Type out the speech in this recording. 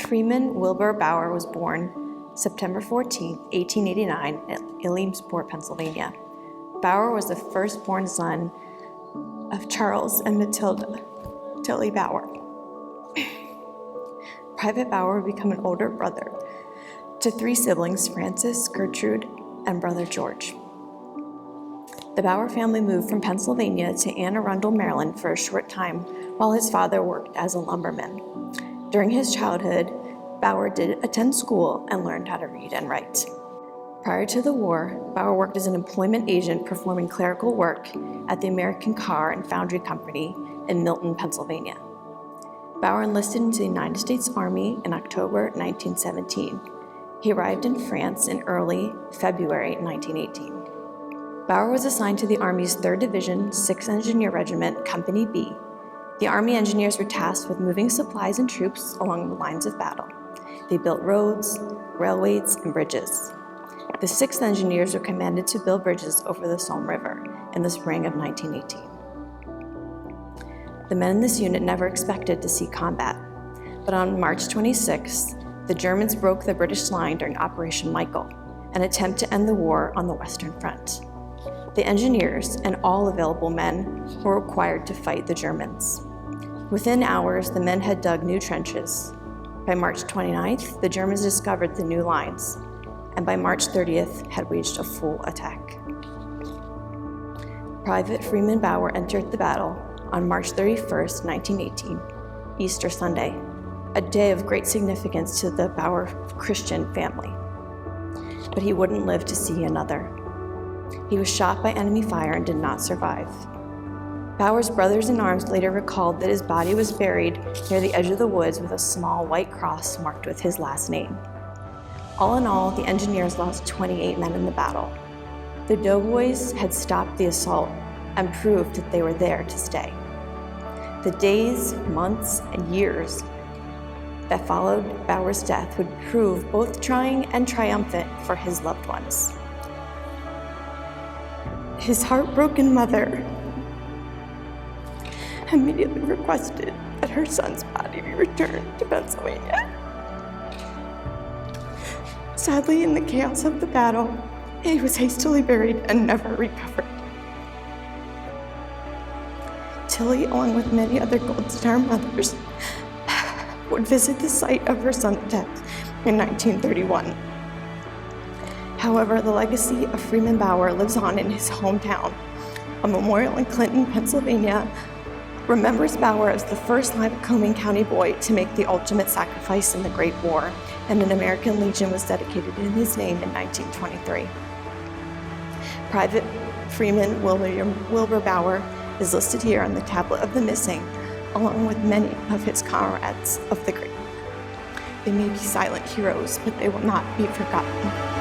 Freeman Wilbur Bauer was born September 14, 1889 at Williamsport, Pennsylvania. Bauer was the firstborn son of Charles and Matilda Tilly Bauer. Private Bauer would become an older brother to three siblings, Francis, Gertrude, and brother George. The Bauer family moved from Pennsylvania to Anne Arundel, Maryland for a short time while his father worked as a lumberman. During his childhood, Bauer did attend school and learned how to read and write. Prior to the war, Bauer worked as an employment agent performing clerical work at the American Car and Foundry Company in Milton, Pennsylvania. Bauer enlisted into the United States Army in October 1917. He arrived in France in early February 1918. Bauer was assigned to the Army's 3rd Division, 6th Engineer Regiment, Company B. The Army engineers were tasked with moving supplies and troops along the lines of battle. They built roads, railways, and bridges. The 6th Engineers were commanded to build bridges over the Somme River in the spring of 1918. The men in this unit never expected to see combat, but on March 26th, the Germans broke the British line during Operation Michael, an attempt to end the war on the Western Front. The engineers and all available men were required to fight the Germans. Within hours, the men had dug new trenches. By March 29th, the Germans discovered the new lines, and by March 30th had waged a full attack. Private Freeman Bauer entered the battle on March 31st, 1918, Easter Sunday, a day of great significance to the Bauer Christian family. But he wouldn't live to see another. He was shot by enemy fire and did not survive. Bauer's brothers-in-arms later recalled that his body was buried near the edge of the woods with a small white cross marked with his last name. All in all, the engineers lost 28 men in the battle. The doughboys had stopped the assault and proved that they were there to stay. The days, months, and years that followed Bauer's death would prove both trying and triumphant for his loved ones. His heartbroken mother immediately requested that her son's body be returned to Pennsylvania. Sadly, in the chaos of the battle, he was hastily buried and never recovered. Tilly, along with many other Gold Star mothers, would visit the site of her son's death in 1931. However, the legacy of Freeman Bauer lives on in his hometown. A memorial in Clinton, Pennsylvania, remembers Bauer as the first Lycoming County boy to make the ultimate sacrifice in the Great War, and an American Legion was dedicated in his name in 1923. Private Freeman Wilbur Bauer is listed here on the tablet of the missing, along with many of his comrades of the great. They may be silent heroes, but they will not be forgotten.